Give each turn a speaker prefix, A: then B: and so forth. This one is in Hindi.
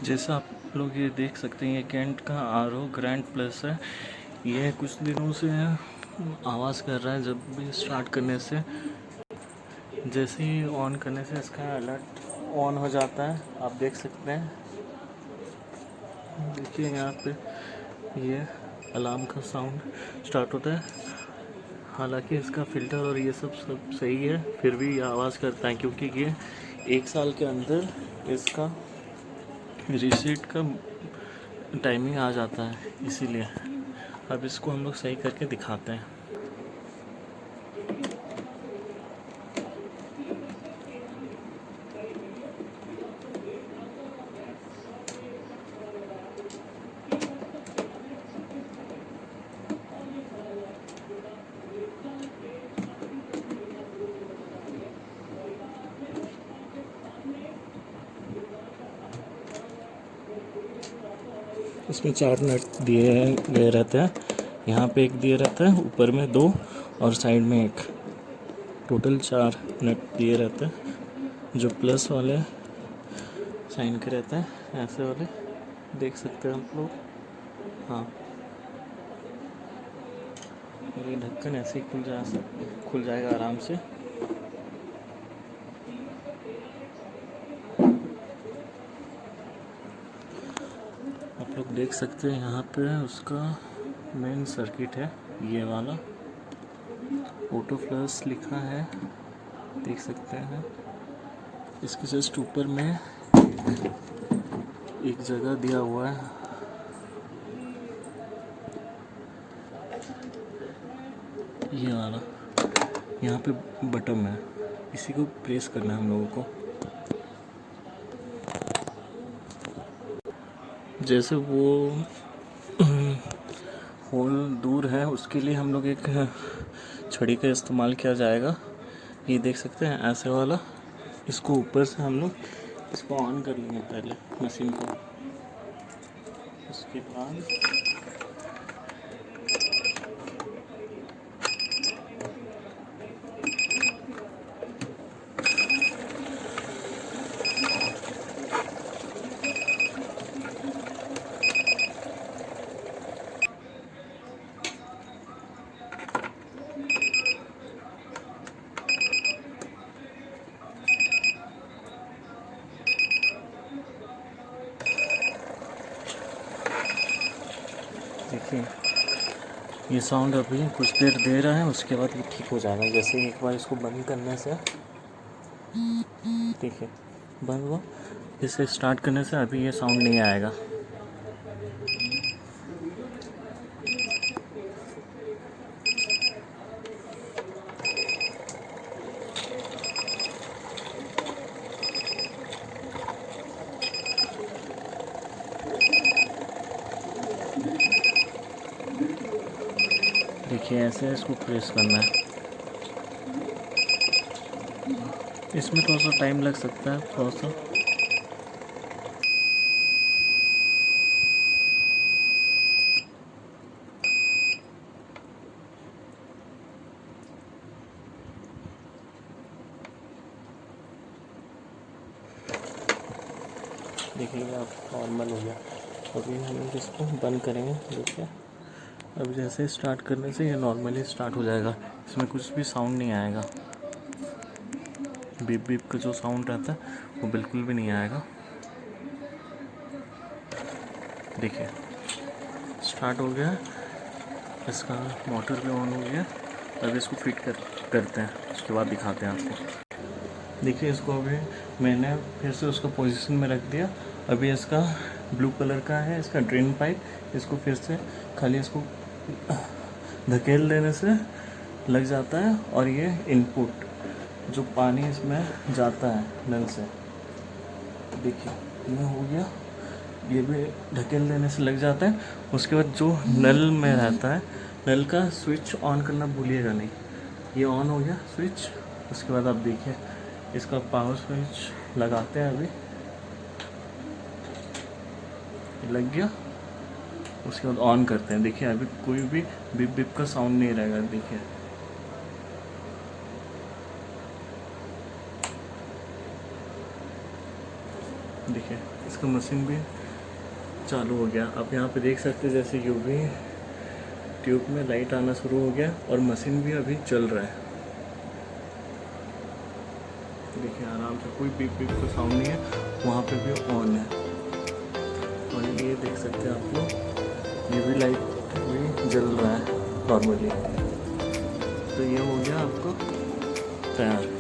A: जैसा आप लोग ये देख सकते हैं, ये कैंट का आरओ ग्रैंड प्लस है। ये कुछ दिनों से आवाज़ कर रहा है जब भी स्टार्ट करने से। जैसे ही ऑन करने से इसका अलर्ट ऑन हो जाता है, आप देख सकते हैं। देखिए यहाँ पे ये अलार्म का साउंड स्टार्ट होता है। हालांकि इसका फ़िल्टर और ये सब सही है, फिर भी ये आवाज़ करता है क्योंकि ये 1 साल के अंदर इसका रीसेट का टाइमिंग आ जाता है, इसीलिए। अब इसको हम लोग सही करके दिखाते हैं। इसमें 4 नट दिए गए रहते हैं। यहाँ पे एक दिए रहता है, ऊपर में 2 और साइड में 1। टोटल 4 नट दिए रहते हैं, जो प्लस वाले साइन के रहते हैं, ऐसे वाले देख सकते हैं आप लोग। हाँ, ये ढक्कन ऐसे ही खुल जाएगा आराम से। आप लोग देख सकते हैं यहाँ पे उसका मेन सर्किट है, ये वाला ऑटो फ्लश लिखा है, देख सकते हैं। इसके जस्ट ऊपर में एक जगह दिया हुआ है, ये वाला। यहाँ पे बटन है, इसी को प्रेस करना है हम लोगों को। जैसे वो होल दूर है, उसके लिए हम लोग एक छड़ी का इस्तेमाल किया जाएगा। ये देख सकते हैं ऐसे वाला। इसको ऊपर से हम लोग इसको ऑन कर लेंगे पहले मशीन को। उसके बाद देखिए, ये साउंड अभी कुछ देर दे रहा है, उसके बाद ये ठीक हो जाएगा। जैसे एक बार इसको बंद करने से, देखिए बंद हुआ, इसे स्टार्ट करने से अभी ये साउंड नहीं आएगा। देखिए ऐसे इसको प्रेस करना है। इसमें थोड़ा सा टाइम लग सकता है, थोड़ा सा। देखिए अब नॉर्मल हो गया। अभी हम लोग इसको बंद करेंगे। देखिए अब जैसे स्टार्ट करने से ये नॉर्मली स्टार्ट हो जाएगा, इसमें कुछ भी साउंड नहीं आएगा। बीप बीप का जो साउंड रहता है वो बिल्कुल भी नहीं आएगा। देखिए स्टार्ट हो गया, इसका मोटर भी ऑन हो गया। अब इसको फिट करते हैं, उसके बाद दिखाते हैं आपको। देखिए इसको अभी मैंने फिर से उसको पोजीशन में रख दिया। अभी इसका ब्लू कलर का है इसका ड्रेन पाइप, इसको फिर से खाली इसको धकेल देने से लग जाता है। और ये इनपुट जो पानी इसमें जाता है नल से, देखिए ये हो गया, ये भी ढकेल देने से लग जाता है। उसके बाद जो नल में रहता है, नल का स्विच ऑन करना भूलिएगा नहीं। ये ऑन हो गया स्विच। उसके बाद आप देखिए इसका पावर स्विच लगाते हैं, अभी लग गया। उसके बाद ऑन करते हैं। देखिए अभी कोई भी बिप बिप का साउंड नहीं रहेगा। देखिए देखिए इसका मशीन भी चालू हो गया। आप यहाँ पे देख सकते हैं जैसे यूवी ट्यूब में लाइट आना शुरू हो गया और मशीन भी अभी चल रहा है। देखिए आराम से, कोई बीप बीप का साउंड नहीं है, वहाँ पे भी ऑन है। और ये देख सकते हैं आप लोग, ये भी लाइट भी जल रहा है नॉर्मली। तो ये हो गया आपको तैयार।